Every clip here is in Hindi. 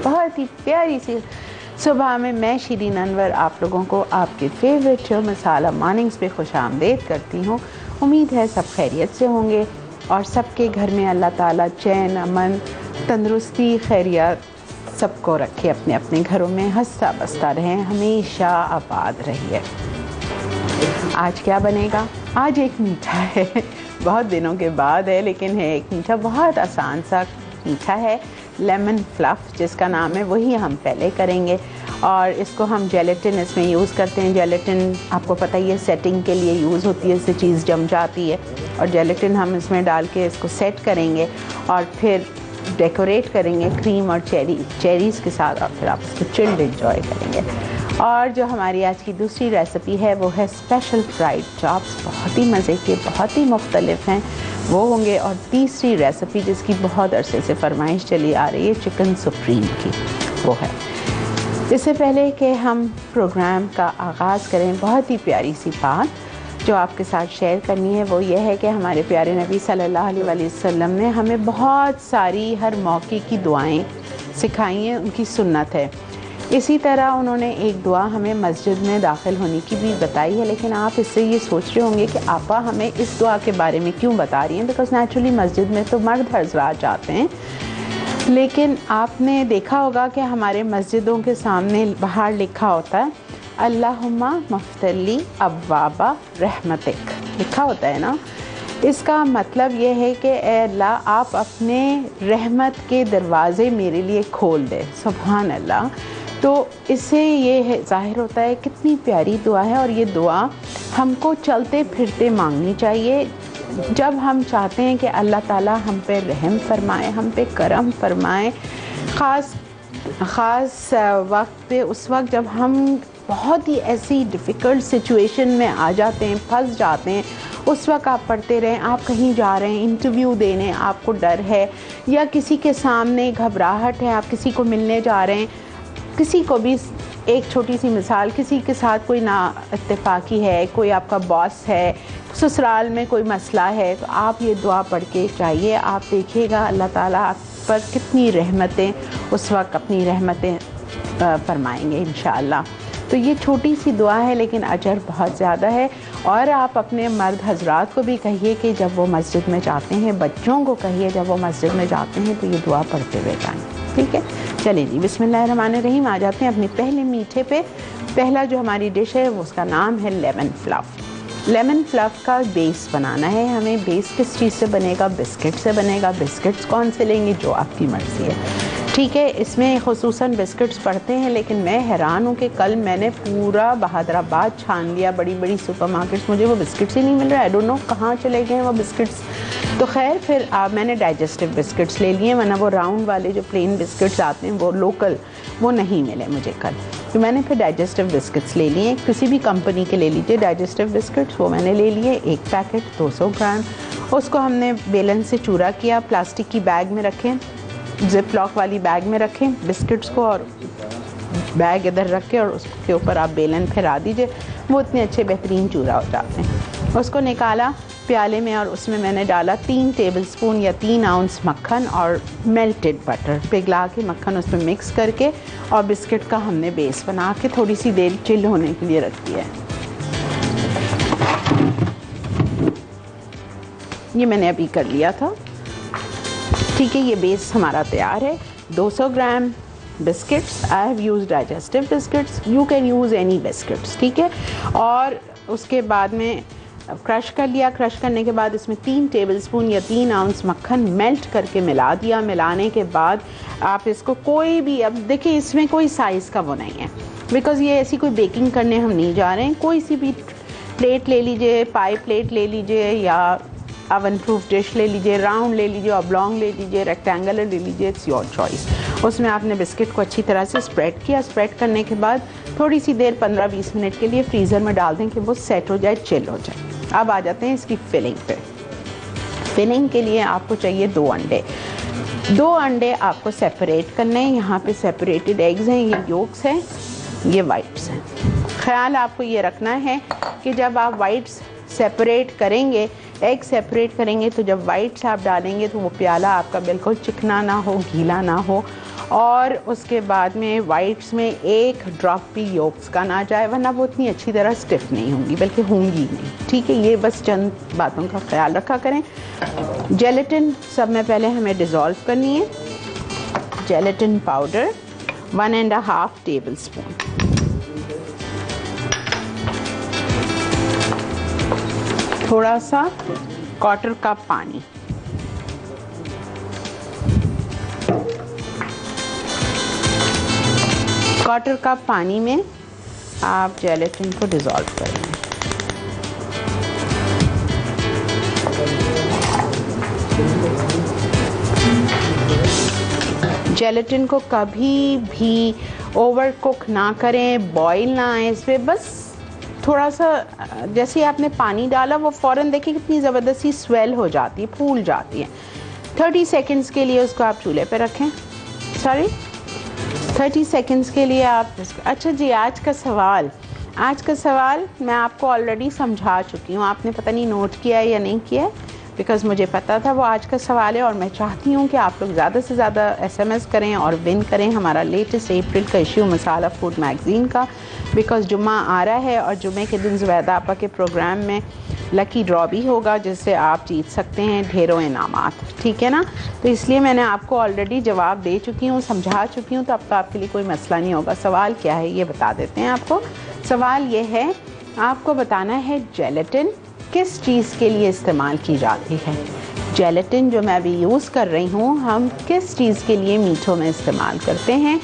बहुत ही प्यारी सी सुबह में मैं शिरीन अनवर आप लोगों को आपके फेवरेट शो मसाला मॉर्निंग्स पे खुशामदीद करती हूँ। उम्मीद है सब खैरियत से होंगे और सबके घर में अल्लाह ताला चैन, अमन, तंदुरुस्ती, खैरियत सबको रखे, अपने अपने घरों में हंसता बसता रहें, हमेशा आबाद रहिए। आज क्या बनेगा? आज एक मीठा है, बहुत दिनों के बाद है, लेकिन है एक मीठा, बहुत आसान सा मीठा है, लेमन फ्लफ़ जिसका नाम है, वही हम पहले करेंगे। और इसको हम जेलेटिन इसमें यूज़ करते हैं। जेलेटिन आपको पता ही है सेटिंग के लिए यूज़ होती है, इससे चीज़ जम जाती है। और जेलेटिन हम इसमें डाल के इसको सेट करेंगे और फिर डेकोरेट करेंगे क्रीम और चेरीज़ के साथ, और फिर आप इसको चिल्ड एंजॉय करेंगे। और जो हमारी आज की दूसरी रेसिपी है वो है स्पेशल फ्राइड चॉप्स, बहुत ही मज़े के, बहुत ही मुख्तलिफ हैं, वो होंगे। और तीसरी रेसिपी जिसकी बहुत अरसे से फरमाइश चली आ रही है चिकन सुप्रीम की, वो है। इससे पहले कि हम प्रोग्राम का आगाज़ करें, बहुत ही प्यारी सी बात जो आपके साथ शेयर करनी है वो ये है कि हमारे प्यारे नबी सल्लल्लाहु अलैहि वसल्लम ने हमें बहुत सारी हर मौके की दुआएं सिखाई हैं, उनकी सुन्नत है। इसी तरह उन्होंने एक दुआ हमें मस्जिद में दाखिल होने की भी बताई है। लेकिन आप इससे ये सोच रहे होंगे कि आपा हमें इस दुआ के बारे में क्यों बता रही हैं, बिकॉज़ नेचुरली मस्जिद में तो मर्द हज़रात जाते हैं, लेकिन आपने देखा होगा कि हमारे मस्जिदों के सामने बाहर लिखा होता है अल्लाहुम्मा मफ्तली अब्वाबा रहमतिक, लिखा होता है ना। इसका मतलब ये है कि ए अल्लाह आप अपने रहमत के दरवाज़े मेरे लिए खोल दे। सुभान अल्लाह। तो इससे ये है ज़ाहिर होता है कितनी प्यारी दुआ है, और ये दुआ हमको चलते फिरते मांगनी चाहिए जब हम चाहते हैं कि अल्लाह ताला हम पे रहम फरमाए, हम पे करम फरमाए। ख़ास वक्त पे, उस वक्त जब हम बहुत ही ऐसी डिफ़िकल्ट सिचुएशन में आ जाते हैं, फंस जाते हैं, उस वक्त आप पढ़ते रहें। आप कहीं जा रहे हैं इंटरव्यू देने, आपको डर है या किसी के सामने घबराहट है, आप किसी को मिलने जा रहे हैं, किसी को भी एक छोटी सी मिसाल, किसी के साथ कोई ना इत्तेफाकी है, कोई आपका बॉस है, ससुराल में कोई मसला है, तो आप ये दुआ पढ़ के चाहिए। आप देखिएगा अल्लाह ताला आप पर कितनी रहमतें उस वक्त अपनी रहमतें फरमाएंगे इंशाअल्लाह। तो ये छोटी सी दुआ है लेकिन अजर बहुत ज़्यादा है। और आप अपने मर्द हजरात को भी कहिए कि जब वो मस्जिद में जाते हैं, बच्चों को कहिए जब वो मस्जिद में जाते हैं तो ये दुआ पढ़ते हुए जाएँ, ठीक है। चलिए जी, बिस्मिल्लाहिर्रहमानिर्रहीम, आ जाते हैं अपने पहले मीठे पे। पहला जो हमारी डिश है उसका नाम है लेमन फ्लफ़। लेमन फ्लफ़ का बेस बनाना है हमें। बेस किस चीज़ से बनेगा? बिस्किट से बनेगा। बिस्किट्स कौन से लेंगे? जो आपकी मर्ज़ी है, ठीक है। इसमें खुसूसन बिस्किट्स पड़ते हैं, लेकिन मैं हैरान हूँ कि कल मैंने पूरा बहादुराबाद छान लिया, बड़ी बड़ी सुपरमार्केट्स, मुझे वो बिस्किट्स ही नहीं मिल रहे। आई डोंट नो कहाँ चले गए हैं वो बिस्किट्स। तो खैर फिर मैंने डाइजेस्टिव बिस्किट्स ले लिए, वरना वो राउंड वाले जो प्लेन बिस्किट्स आते हैं वो लोकल, वो नहीं मिले मुझे कल। तो मैंने फिर डाइजेस्टिव बिस्किट्स ले लिए, किसी भी कंपनी के ले लीजिए डाइजेस्टिव बिस्किट्स। वो मैंने ले लिए, एक पैकेट 200 ग्राम। उसको हमने बेलन से चूरा किया, प्लास्टिक की बैग में रखें, जिप लॉक वाली बैग में रखें बिस्किट्स को, और बैग इधर रख के और उसके ऊपर आप बेलन फिरा दीजिए, वो इतने अच्छे बेहतरीन चूरा हो जाते हैं। उसको निकाला प्याले में, और उसमें मैंने डाला 3 टेबलस्पून या 3 आउंस मक्खन और मेल्टेड बटर, पिघला के मक्खन उसमें मिक्स करके, और बिस्किट का हमने बेस बना के थोड़ी सी देर चिल होने के लिए रख दिया है। ये मैंने अभी कर लिया था, ठीक है। ये बेस हमारा तैयार है। 200 gram biscuits, I have use digestive biscuits, you can use any biscuits, ठीक है। और उसके बाद में क्रश कर लिया। क्रश करने के बाद इसमें 3 टेबलस्पून या 3 आउंस मक्खन मेल्ट करके मिला दिया। मिलाने के बाद आप इसको कोई भी, अब देखिए इसमें कोई साइज़ का वो नहीं है, बिकॉज़ ये ऐसी कोई बेकिंग करने हम नहीं जा रहे हैं। कोई सी भी प्लेट ले लीजिए, पाई प्लेट ले लीजिए, या ओवन प्रूफ डिश ले लीजिए, राउंड ले लीजिए, ऑब्लॉन्ग ले लीजिए, रेक्टेंगुलर ले लीजिए, इट्स योर चॉइस। उसमें आपने बिस्किट को अच्छी तरह से स्प्रेड किया। स्प्रेड करने के बाद थोड़ी सी देर 15-20 मिनट के लिए फ्रीज़र में डाल दें कि वो सेट हो जाए, चिल हो जाए। अब आ जाते हैं इसकी फिलिंग पे। फिलिंग के लिए आपको चाहिए 2 अंडे। 2 अंडे आपको सेपरेट करने हैं। यहाँ पे सेपरेटेड एग्स हैं, ये योक्स हैं, ये वाइट्स हैं। ख्याल आपको ये रखना है कि जब आप वाइट्स सेपरेट करेंगे, एग सेपरेट करेंगे, तो जब वाइट्स आप डालेंगे तो वो प्याला आपका बिल्कुल चिकना ना हो, गीला ना हो, और उसके बाद में वाइट्स में एक ड्रॉप भी योक्स का ना जाए, वरना वो इतनी अच्छी तरह स्टिफ नहीं होंगी, बल्कि होंगी नहीं। ठीक है, ये बस चंद बातों का ख्याल रखा करें। जेलेटिन सब में पहले हमें डिज़ोल्व करनी है। जेलेटिन पाउडर 1.5 टेबल स्पून, थोड़ा सा 1/4 कप पानी, क्वार्टर कप पानी में आप जेलेटिन को डिज़ोल्व करेंगे। जेलेटिन को कभी भी ओवर कुक ना करें, बॉईल ना आए इस पर, बस थोड़ा सा जैसे आपने पानी डाला वो फ़ौरन देखिए कितनी ज़बरदस्ती स्वेल हो जाती है, फूल जाती है। 30 सेकंड्स के लिए उसको आप चूल्हे पे रखें। 30 सेकंड्स के लिए आप अच्छा जी, आज का सवाल मैं आपको ऑलरेडी समझा चुकी हूँ, आपने पता नहीं नोट किया है या नहीं किया है, बिकॉज़ मुझे पता था वो आज का सवाल है। और मैं चाहती हूँ कि आप लोग ज़्यादा से ज़्यादा SMS करें और विन करें हमारा लेटेस्ट अप्रैल का इश्यू मसाला फूड मैगज़ीन का, बिकॉज़ जुम्मा आ रहा है और जुम्मे के दिन ज़ुबैदा आपा के प्रोग्राम में लकी ड्रॉ भी होगा, जिससे आप जीत सकते हैं ढेरों इनामात। ठीक है ना, तो इसलिए मैंने आपको ऑलरेडी जवाब दे चुकी हूँ, समझा चुकी हूँ, तो अब तो आपके लिए कोई मसला नहीं होगा। सवाल क्या है ये बता देते हैं आपको। सवाल ये है, आपको बताना है जेलेटिन किस चीज़ के लिए इस्तेमाल की जाती है। जेलेटिन जो मैं अभी यूज़ कर रही हूँ, हम किस चीज़ के लिए मीठों में इस्तेमाल करते हैं,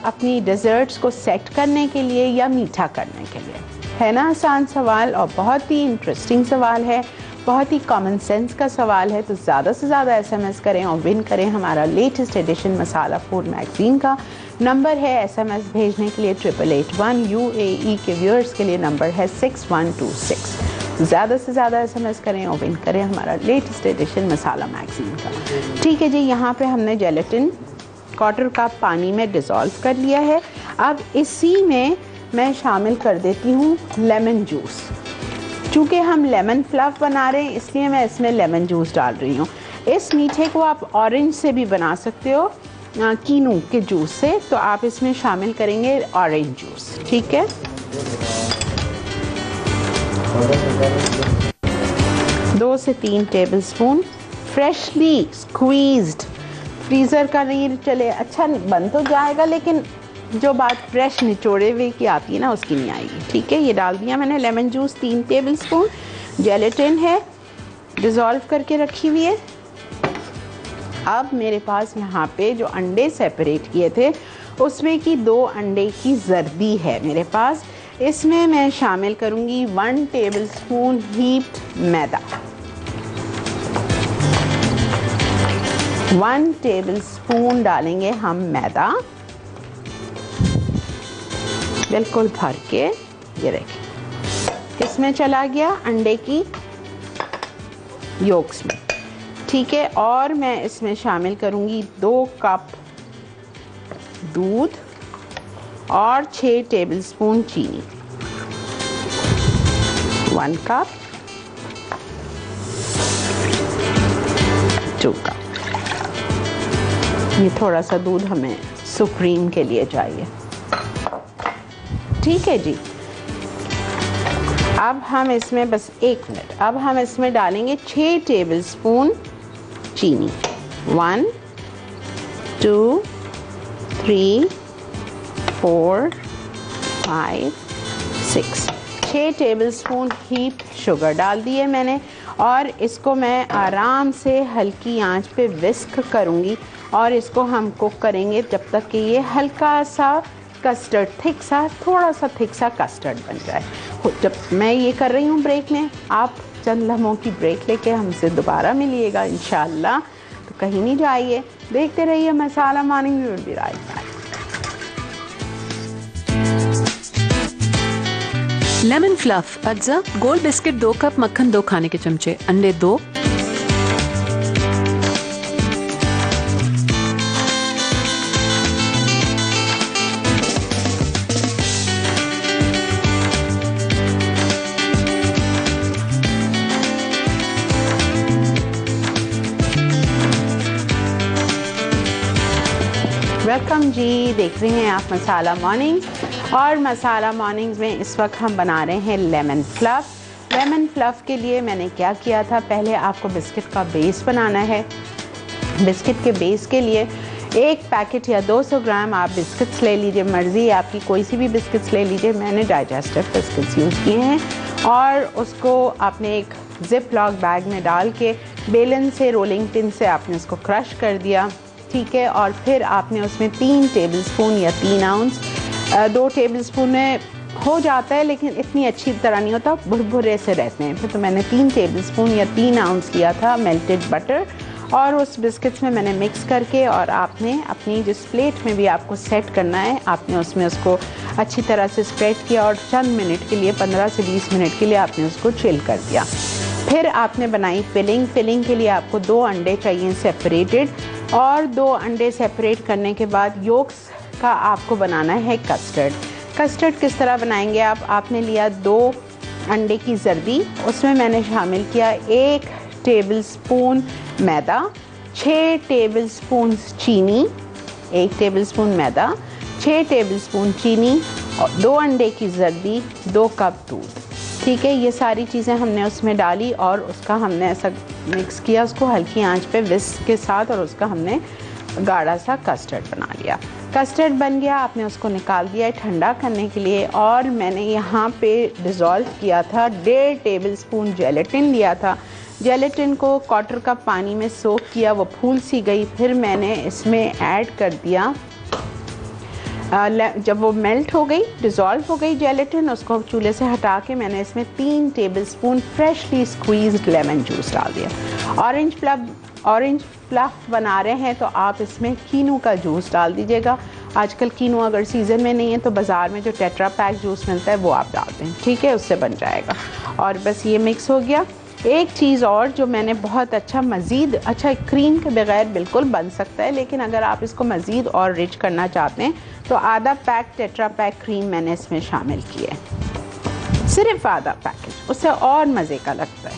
अपनी डेज़र्ट्स को सेट करने के लिए या मीठा करने के लिए। है ना आसान सवाल और बहुत ही इंटरेस्टिंग सवाल है, बहुत ही कॉमन सेंस का सवाल है। तो ज़्यादा से ज़्यादा SMS करें और विन करें हमारा लेटेस्ट एडिशन मसाला फूड मैगज़ीन का। नंबर है SMS भेजने के लिए 8881, UAE के व्यूअर्स के लिए नंबर है 6126। ज़्यादा से ज़्यादा SMS करें और विन करें हमारा लेटेस्ट एडिशन मसाला मैगज़ीन का। ठीक है जी, यहाँ पे हमने जेलेटिन 1/4 कप पानी में डिज़ोल्व कर लिया है। अब इसी में मैं शामिल कर देती हूँ लेमन जूस। चूँकि हम लेमन फ्लफ़ बना रहे हैं इसलिए मैं इसमें लेमन जूस डाल रही हूँ। इस मीठे को आप ऑरेंज से भी बना सकते हो, कीनू के जूस से, तो आप इसमें शामिल करेंगे ऑरेंज जूस। ठीक है, 2 से 3 table spoon freshly squeezed, freezer का नहीं चले, अच्छा बन तो जाएगा लेकिन जो बात फ्रेश निचोड़े हुए की आती है ना उसकी नहीं आएगी। ठीक है, ये डाल दिया मैंने lemon juice 3 tablespoon. Gelatin है डिज़ोल्व करके रखी हुई है। अब मेरे पास यहाँ पे जो अंडे सेपरेट किए थे उसमें की 2 अंडे की जर्दी है मेरे पास। इसमें मैं शामिल करूँगी 1 टेबल स्पून हीप्ड मैदा, 1 टेबल स्पून डालेंगे हम मैदा, बिल्कुल भर के। ये देखिए इसमें चला गया अंडे की योक्स में। ठीक है, और मैं इसमें शामिल करूंगी 2 कप दूध और 6 टेबल स्पून चीनी। 1 कप, 2 कप। ये थोड़ा सा दूध हमें सुप्रीम के लिए चाहिए। ठीक है जी, अब हम इसमें बस 1 मिनट, अब हम इसमें डालेंगे 6 टेबल स्पून चीनी। 1 2 3 4 5 6 6 टेबल स्पून हीप्ड शुगर डाल दिए मैंने, और इसको मैं आराम से हल्की आंच पे विस्क करूँगी और इसको हम कुक करेंगे जब तक कि ये हल्का सा कस्टर्ड, थिक सा, थोड़ा सा थिक सा कस्टर्ड बन जाए। जब मैं ये कर रही हूँ ब्रेक में, आप चंद लम्हों की ब्रेक लेके हमसे दोबारा मिलिएगा इंशाअल्लाह। तो कहीं नहीं जाइए, देखते रहिए Masala morning will be right back. Lemon fluff, अज्जा, गोल बिस्किट 2 कप, मक्खन 2 खाने के चमचे, अंडे 2, वेलकम जी, देख रहे हैं आप मसाला मॉर्निंग्स। और मसाला मॉर्निंग्स में इस वक्त हम बना रहे हैं लेमन फ्लफ़। लेमन फ्लफ़ के लिए मैंने क्या किया था, पहले आपको बिस्किट का बेस बनाना है। बिस्किट के बेस के लिए एक पैकेट या 200 ग्राम आप बिस्किट्स ले लीजिए, मर्ज़ी आपकी, कोई सी भी बिस्किट्स ले लीजिए। मैंने डाइजेस्टिव बिस्किट्स यूज़ किए हैं। और उसको आपने एक ज़िप लॉक बैग में डाल के बेलन से, रोलिंग पिन से आपने उसको क्रश कर दिया, ठीक है। और फिर आपने उसमें 3 टेबलस्पून या 3 आउंस, 2 टेबलस्पून में हो जाता है लेकिन इतनी अच्छी तरह नहीं होता, भुरभुरे से रहते हैं। फिर तो मैंने 3 टेबलस्पून या 3 आउंस लिया था मेल्टेड बटर, और उस बिस्किट्स में मैंने मिक्स करके, और आपने अपनी जिस प्लेट में भी आपको सेट करना है, आपने उसमें उसको अच्छी तरह से स्प्रेड किया और चंद मिनट के लिए, 15 से 20 मिनट के लिए आपने उसको चिल कर दिया। फिर आपने बनाई फिलिंग। फिलिंग के लिए आपको 2 अंडे चाहिए सेपरेटेड, और 2 अंडे सेपरेट करने के बाद योक्स का आपको बनाना है कस्टर्ड। कस्टर्ड किस तरह बनाएंगे आप, आपने लिया 2 अंडे की जर्दी, उसमें मैंने शामिल किया 1 टेबलस्पून मैदा, 6 टेबलस्पून चीनी, 1 टेबलस्पून मैदा, 6 टेबलस्पून चीनी, और 2 अंडे की जर्दी, 2 कप दूध, ठीक है। ये सारी चीज़ें हमने उसमें डाली और उसका हमने ऐसा मिक्स किया, उसको हल्की आंच पे विस्क के साथ, और उसका हमने गाढ़ा सा कस्टर्ड बना लिया। कस्टर्ड बन गया, आपने उसको निकाल दिया है ठंडा करने के लिए। और मैंने यहाँ पे डिज़ोल्व किया था 1.5 टेबलस्पून जेलेटिन लिया था। जेलेटिन को 1/4 कप पानी में सोक किया, वो फूल सी गई। फिर मैंने इसमें ऐड कर दिया, जब वो मेल्ट हो गई, डिज़ोल्व हो गई जेलेटिन, उसको चूल्हे से हटा के मैंने इसमें 3 tablespoon freshly squeezed lemon juice डाल दिया। ऑरेंज फ्लफ़ बना रहे हैं तो आप इसमें कीनू का जूस डाल दीजिएगा। आजकल कीनू अगर सीज़न में नहीं है तो बाज़ार में जो टेट्रा पैक जूस मिलता है वो आप डाल दें, ठीक है, उससे बन जाएगा। और बस ये मिक्स हो गया। एक चीज़ और जो मैंने बहुत अच्छा, मज़ीद अच्छा, क्रीम के बगैर बिल्कुल बन सकता है, लेकिन अगर आप इसको मज़ीद और रिच करना चाहते हैं तो आधा पैक टेट्रा पैक क्रीम मैंने इसमें शामिल की है, सिर्फ आधा पैकेट, उससे और मज़े का लगता है,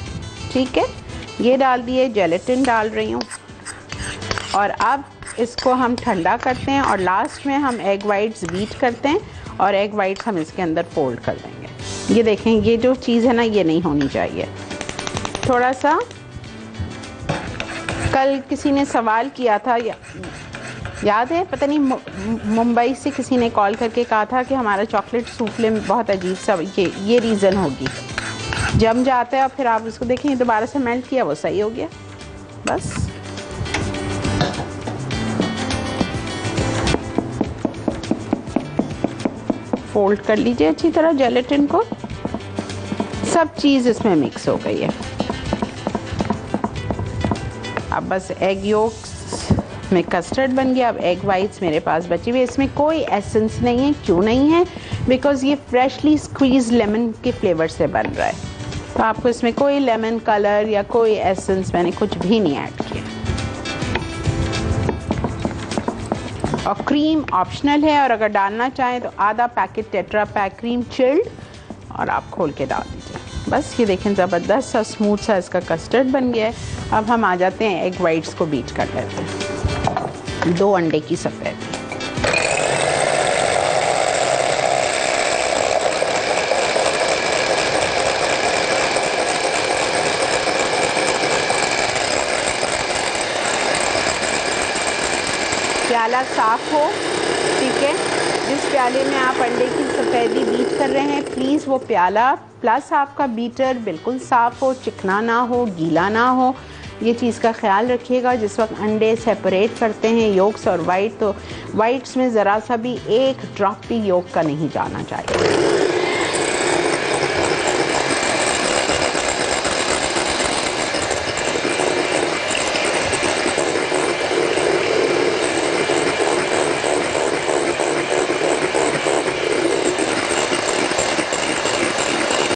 ठीक है। ये डाल दिए, जेलेटिन डाल रही हूँ, और अब इसको हम ठंडा करते हैं, और लास्ट में हम एग वाइट्स बीट करते हैं, और एग वाइट्स हम इसके अंदर फोल्ड कर देंगे। ये देखें, ये जो चीज़ है ना, ये नहीं होनी चाहिए। थोड़ा सा, कल किसी ने सवाल किया था, याद है, पता नहीं, मुंबई से किसी ने कॉल करके कहा था कि हमारा चॉकलेट सूफले में बहुत अजीब सा, ये रीज़न होगी, जम जाता है, और फिर आप उसको देखें दोबारा से मेल्ट किया, वो सही हो गया। बस फोल्ड कर लीजिए अच्छी तरह जेलेटिन को, सब चीज़ इसमें मिक्स हो गई है। अब बस एग योक्स में कस्टर्ड बन गया। अब एग वाइट्स मेरे पास बची हुई, इसमें कोई एसेंस नहीं है। क्यों नहीं है? बिकॉज़ ये फ्रेशली स्क्वीज लेमन के फ्लेवर से बन रहा है, तो आपको इसमें कोई लेमन कलर या कोई एसेंस मैंने कुछ भी नहीं ऐड किया। और क्रीम ऑप्शनल है, और अगर डालना चाहें तो आधा packet tetra pack cream chilled, और आप खोल के डाल दीजिए। बस ये देखें, ज़बरदस्त सा स्मूथ सा इसका कस्टर्ड बन गया है। अब हम आ जाते हैं एग वाइट्स को बीट कर लेते हैं, 2 अंडे की सफ़ेद। प्याला साफ़ हो, ठीक है। जिस प्याले में आप अंडे की सफ़ेदी बीट कर रहे हैं, प्लीज़ वो प्याला प्लस आपका बीटर बिल्कुल साफ़ हो, चिकना ना हो, गीला ना हो। ये चीज़ का ख्याल रखिएगा। जिस वक्त अंडे सेपरेट करते हैं योक्स और वाइट, तो वाइट्स में ज़रा सा भी एक ड्रॉप भी योक का नहीं जाना चाहिए।